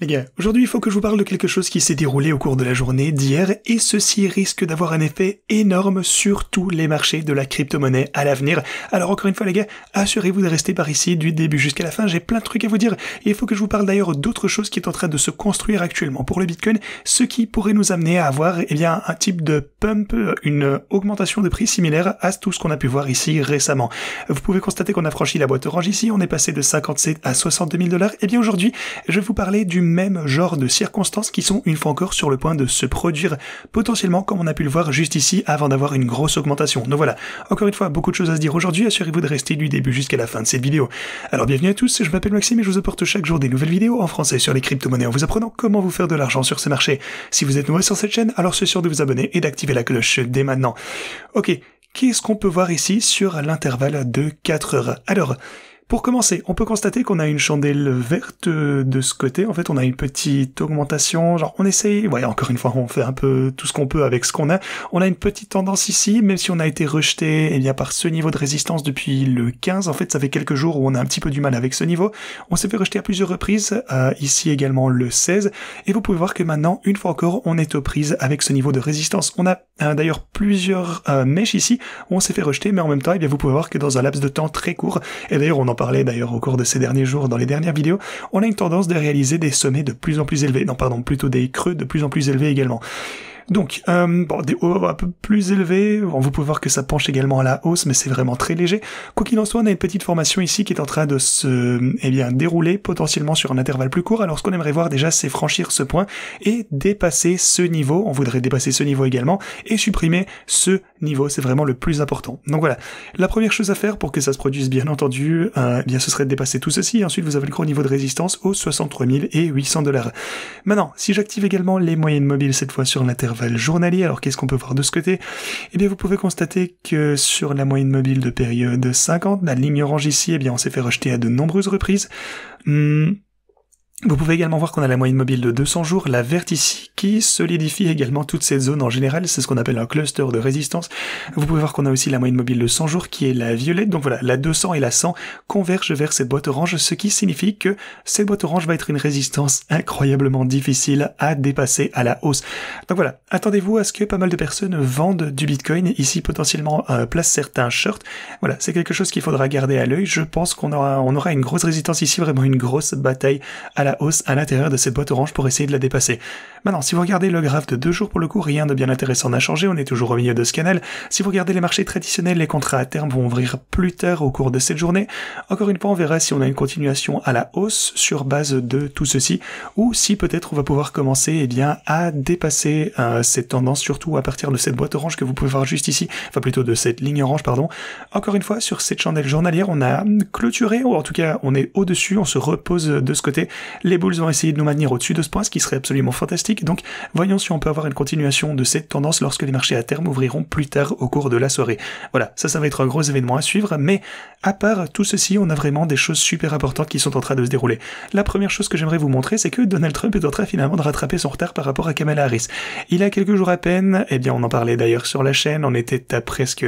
Les gars, aujourd'hui il faut que je vous parle de quelque chose qui s'est déroulé au cours de la journée d'hier et ceci risque d'avoir un effet énorme sur tous les marchés de la crypto-monnaie à l'avenir. Alors encore une fois les gars, assurez-vous de rester par ici du début jusqu'à la fin, j'ai plein de trucs à vous dire et il faut que je vous parle d'ailleurs d'autre chose qui est en train de se construire actuellement pour le Bitcoin, ce qui pourrait nous amener à avoir un type de pump, une augmentation de prix similaire à tout ce qu'on a pu voir ici récemment. Vous pouvez constater qu'on a franchi la boîte orange ici, on est passé de 57 à 62 000 $. Et bien aujourd'hui, je vais vous parler du même genre de circonstances qui sont une fois encore sur le point de se produire potentiellement comme on a pu le voir juste ici avant d'avoir une grosse augmentation. Donc voilà, encore une fois, beaucoup de choses à se dire aujourd'hui, assurez-vous de rester du début jusqu'à la fin de cette vidéo. Alors bienvenue à tous, je m'appelle Maxime et je vous apporte chaque jour des nouvelles vidéos en français sur les crypto-monnaies en vous apprenant comment vous faire de l'argent sur ces marchés. Si vous êtes nouveau sur cette chaîne, alors soyez sûr de vous abonner et d'activer la cloche dès maintenant. Ok, qu'est-ce qu'on peut voir ici sur l'intervalle de 4 heures? Alors, pour commencer, on peut constater qu'on a une chandelle verte de ce côté. En fait, on a une petite augmentation. Genre, on essaye... Ouais, encore une fois, on fait un peu tout ce qu'on peut avec ce qu'on a. On a une petite tendance ici, même si on a été rejeté par ce niveau de résistance depuis le 15. En fait, ça fait quelques jours où on a un petit peu du mal avec ce niveau. On s'est fait rejeter à plusieurs reprises. Ici également le 16. Et vous pouvez voir que maintenant, une fois encore, on est aux prises avec ce niveau de résistance. On a d'ailleurs plusieurs mèches ici où on s'est fait rejeter, mais en même temps, vous pouvez voir que dans un laps de temps très court, et d'ailleurs, on en parlait d'ailleurs au cours de ces derniers jours dans les dernières vidéos, on a une tendance de réaliser des sommets de plus en plus élevés, non pardon, plutôt des creux de plus en plus élevés également. Donc, des hauts un peu plus élevés, vous pouvez voir que ça penche également à la hausse, mais c'est vraiment très léger. Quoi qu'il en soit, on a une petite formation ici qui est en train de se, dérouler potentiellement sur un intervalle plus court. Alors, ce qu'on aimerait voir déjà, c'est franchir ce point et dépasser ce niveau. On voudrait dépasser ce niveau également et supprimer ce niveau. C'est vraiment le plus important. Donc voilà. La première chose à faire pour que ça se produise, bien entendu, ce serait de dépasser tout ceci. Ensuite, vous avez le gros niveau de résistance aux 63 800 $. Maintenant, si j'active également les moyennes mobiles cette fois sur l'intervalle journalier, alors qu'est-ce qu'on peut voir de ce côté? Eh bien, vous pouvez constater que sur la moyenne mobile de période 50, la ligne orange ici, on s'est fait rejeter à de nombreuses reprises. Vous pouvez également voir qu'on a la moyenne mobile de 200 jours, la verte ici, qui solidifie également toute cette zone en général, c'est ce qu'on appelle un cluster de résistance. Vous pouvez voir qu'on a aussi la moyenne mobile de 100 jours qui est la violette, donc voilà, la 200 et la 100 convergent vers cette boîte orange, ce qui signifie que cette boîte orange va être une résistance incroyablement difficile à dépasser à la hausse. Donc voilà, attendez-vous à ce que pas mal de personnes vendent du Bitcoin, ici potentiellement placent certains shorts. Voilà, c'est quelque chose qu'il faudra garder à l'œil, je pense qu'on aura une grosse résistance ici, vraiment une grosse bataille à la hausse à l'intérieur de cette boîte orange pour essayer de la dépasser. Maintenant, si vous regardez le graphe de 2 jours pour le coup, rien de bien intéressant n'a changé, on est toujours au milieu de ce canal. Si vous regardez les marchés traditionnels, les contrats à terme vont ouvrir plus tard au cours de cette journée. Encore une fois, on verra si on a une continuation à la hausse sur base de tout ceci, ou si peut-être on va pouvoir commencer à dépasser cette tendance, surtout à partir de cette boîte orange que vous pouvez voir juste ici, enfin plutôt de cette ligne orange, pardon. Encore une fois, sur cette chandelle journalière, on a clôturé, ou en tout cas, on est au-dessus, on se repose de ce côté. Les bulls vont essayer de nous maintenir au-dessus de ce point, ce qui serait absolument fantastique. Donc, voyons si on peut avoir une continuation de cette tendance lorsque les marchés à terme ouvriront plus tard au cours de la soirée. Voilà, ça va être un gros événement à suivre, mais à part tout ceci, on a vraiment des choses super importantes qui sont en train de se dérouler. La première chose que j'aimerais vous montrer, c'est que Donald Trump est en train finalement de rattraper son retard par rapport à Kamala Harris. Il y a quelques jours à peine, on en parlait d'ailleurs sur la chaîne, on était à presque,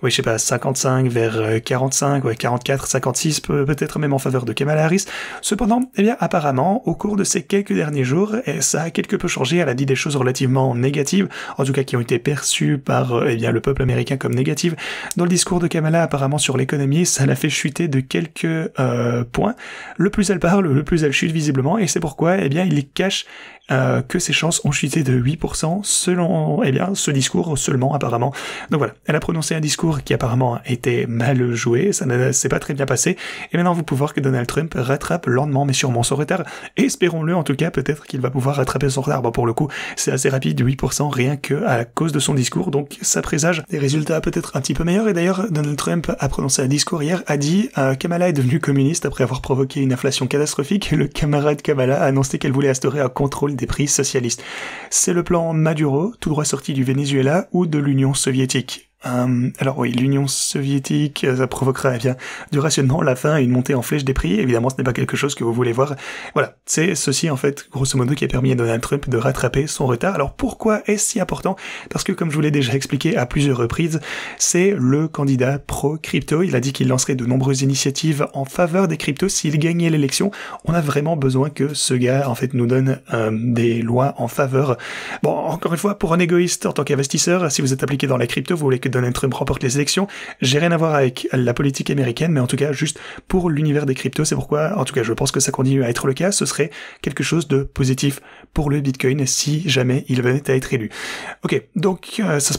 55 vers 45, 44, 56, peut-être même en faveur de Kamala Harris. Cependant, apparemment, au cours de ces quelques derniers jours, ça a quelque peu changé, elle a dit des choses relativement négatives, en tout cas qui ont été perçues par le peuple américain comme négatives. Dans le discours de Kamala, apparemment sur l'économie, ça l'a fait chuter de quelques points. Le plus elle parle, le plus elle chute visiblement, et c'est pourquoi il cache que ses chances ont chuté de 8% selon ce discours seulement apparemment. Donc voilà, elle a prononcé un discours qui apparemment était mal joué, ça ne s'est pas très bien passé, et maintenant vous pouvez voir que Donald Trump rattrape lentement mais sûrement son retard, et espérons-le en tout cas, peut-être qu'il va pouvoir rattraper son retard. Bon, pour le coup, c'est assez rapide, 8% rien que à cause de son discours, donc ça présage des résultats peut-être un petit peu meilleurs, et d'ailleurs Donald Trump a prononcé un discours hier, a dit Kamala est devenue communiste après avoir provoqué une inflation catastrophique, et le camarade Kamala a annoncé qu'elle voulait instaurer un contrôle des prix socialistes. C'est le plan Maduro, tout droit sorti du Venezuela ou de l'Union soviétique. Alors oui, l'Union soviétique, ça provoquera bien du rationnement, la fin et une montée en flèche des prix. Évidemment, ce n'est pas quelque chose que vous voulez voir. Voilà, c'est ceci en fait, grosso modo, qui a permis à Donald Trump de rattraper son retard. Alors pourquoi est-ce si important? Parce que comme je vous l'ai déjà expliqué à plusieurs reprises, c'est le candidat pro-crypto. Il a dit qu'il lancerait de nombreuses initiatives en faveur des cryptos s'il gagnait l'élection. On a vraiment besoin que ce gars en fait nous donne des lois en faveur. Bon, encore une fois, pour un égoïste en tant qu'investisseur, si vous êtes impliqué dans la crypto, vous voulez que Donald Trump remporte les élections, j'ai rien à voir avec la politique américaine, mais en tout cas, juste pour l'univers des cryptos, c'est pourquoi, en tout cas, je pense que ça continue à être le cas, ce serait quelque chose de positif pour le Bitcoin si jamais il venait à être élu. Ok, donc ça se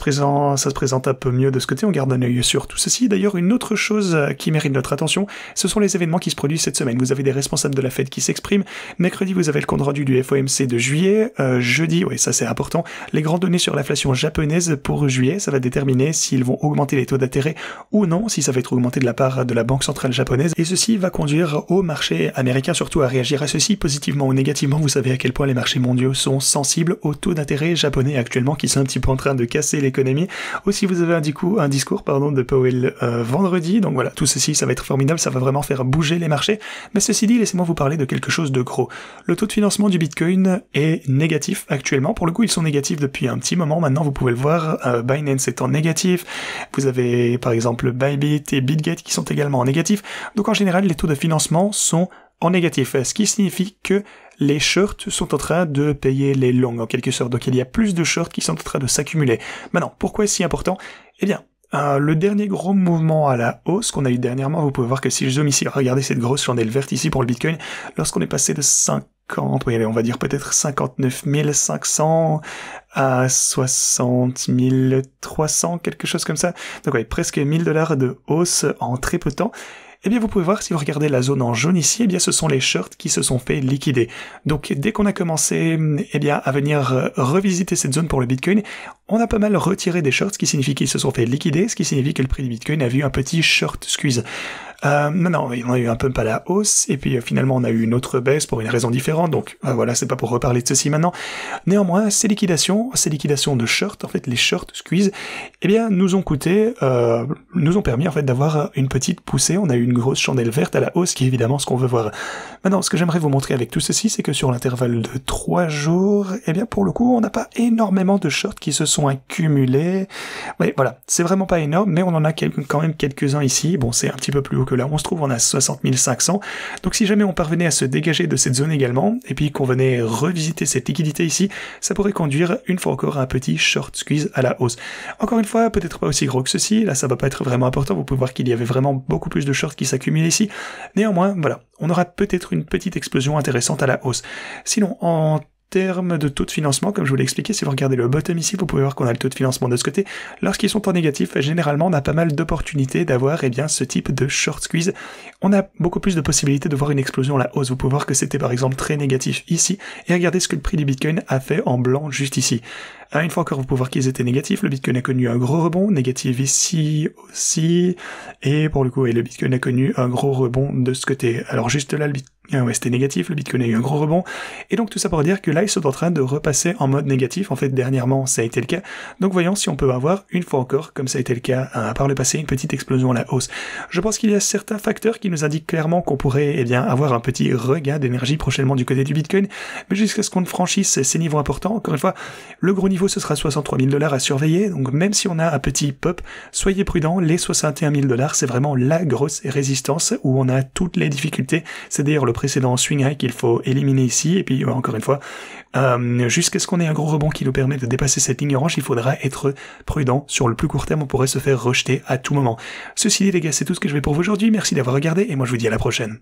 présente un peu mieux de ce côté, on garde un œil sur tout ceci. D'ailleurs, une autre chose qui mérite notre attention, ce sont les événements qui se produisent cette semaine. Vous avez des responsables de la Fed qui s'expriment, mercredi vous avez le compte rendu du FOMC de juillet, jeudi, oui ça c'est important, les grandes données sur l'inflation japonaise pour juillet, ça va déterminer s'ils vont augmenter les taux d'intérêt ou non, si ça va être augmenté de la part de la Banque centrale japonaise, et ceci va conduire au marché américain surtout à réagir à ceci, positivement ou négativement. Vous savez à quel point les marchés mondiaux sont sensibles aux taux d'intérêt japonais actuellement, qui sont un petit peu en train de casser l'économie. Aussi vous avez un discours de Powell vendredi, donc voilà, tout ceci ça va être formidable, ça va vraiment faire bouger les marchés, mais ceci dit, laissez-moi vous parler de quelque chose de gros. Le taux de financement du Bitcoin est négatif actuellement, pour le coup ils sont négatifs depuis un petit moment maintenant, vous pouvez le voir, Binance est en négatif, vous avez par exemple Bybit et BitGet qui sont également en négatif, donc en général les taux de financement sont en négatif, ce qui signifie que les shorts sont en train de payer les longs en quelque sorte, donc il y a plus de shorts qui sont en train de s'accumuler. Maintenant, pourquoi est-ce si important? Eh bien, le dernier gros mouvement à la hausse qu'on a eu dernièrement, vous pouvez voir que si je zoome ici, regardez cette grosse chandelle verte ici pour le Bitcoin, lorsqu'on est passé de 50, oui, on va dire peut-être 59 500 à 60 300, quelque chose comme ça. Donc ouais, presque $1000 de hausse en très peu de temps. Eh bien, vous pouvez voir, si vous regardez la zone en jaune ici, eh bien, ce sont les shorts qui se sont fait liquider. Donc, dès qu'on a commencé, eh bien, à venir revisiter cette zone pour le Bitcoin, on a pas mal retiré des shorts, ce qui signifie qu'ils se sont fait liquider, ce qui signifie que le prix du Bitcoin a vu un petit short squeeze. Non, on a eu un pump à la hausse, et puis finalement on a eu une autre baisse pour une raison différente, donc voilà, c'est pas pour reparler de ceci maintenant. Néanmoins, ces liquidations de short, en fait les short squeeze, eh bien nous ont permis en fait d'avoir une petite poussée, on a eu une grosse chandelle verte à la hausse, qui est évidemment ce qu'on veut voir. Maintenant, ce que j'aimerais vous montrer avec tout ceci, c'est que sur l'intervalle de 3 jours, eh bien pour le coup, on n'a pas énormément de shorts qui se sont accumulés. Oui, voilà, c'est vraiment pas énorme, mais on en a quand même quelques-uns ici. Bon, c'est un petit peu plus haut que là où on se trouve, on a 60 500. Donc si jamais on parvenait à se dégager de cette zone également, et puis qu'on venait revisiter cette liquidité ici, ça pourrait conduire une fois encore à un petit short squeeze à la hausse. Encore une fois, peut-être pas aussi gros que ceci, là ça va pas être vraiment important, vous pouvez voir qu'il y avait vraiment beaucoup plus de shorts qui s'accumulent ici. Néanmoins, voilà, on aura peut-être une petite explosion intéressante à la hausse. Sinon, en termes de taux de financement, comme je vous l'ai expliqué, si vous regardez le bottom ici, vous pouvez voir qu'on a le taux de financement de ce côté. Lorsqu'ils sont en négatif, généralement, on a pas mal d'opportunités d'avoir, eh bien, ce type de short squeeze. On a beaucoup plus de possibilités de voir une explosion à la hausse. Vous pouvez voir que c'était, par exemple, très négatif ici. Et regardez ce que le prix du Bitcoin a fait en blanc juste ici. Une fois encore, vous pouvez voir qu'ils étaient négatifs. Le Bitcoin a connu un gros rebond, négatif ici aussi. Et pour le coup, le Bitcoin a connu un gros rebond de ce côté. Alors juste là, c'était négatif, le Bitcoin a eu un gros rebond. Et donc tout ça pour dire que là, ils sont en train de repasser en mode négatif. En fait, dernièrement, ça a été le cas. Donc voyons si on peut avoir, une fois encore, comme ça a été le cas par le passé, une petite explosion à la hausse. Je pense qu'il y a certains facteurs qui nous indiquent clairement qu'on pourrait, eh bien, avoir un petit regain d'énergie prochainement du côté du Bitcoin. Mais jusqu'à ce qu'on franchisse ces niveaux importants, encore une fois, le gros niveau ce sera 63 000 $ à surveiller, donc même si on a un petit pop, soyez prudents, les 61 000 $, c'est vraiment la grosse résistance où on a toutes les difficultés, c'est d'ailleurs le précédent swing high qu'il faut éliminer ici, et puis encore une fois, jusqu'à ce qu'on ait un gros rebond qui nous permet de dépasser cette ligne orange, il faudra être prudent, sur le plus court terme on pourrait se faire rejeter à tout moment. Ceci dit les gars, c'est tout ce que je vais pour vous aujourd'hui, merci d'avoir regardé, et moi je vous dis à la prochaine.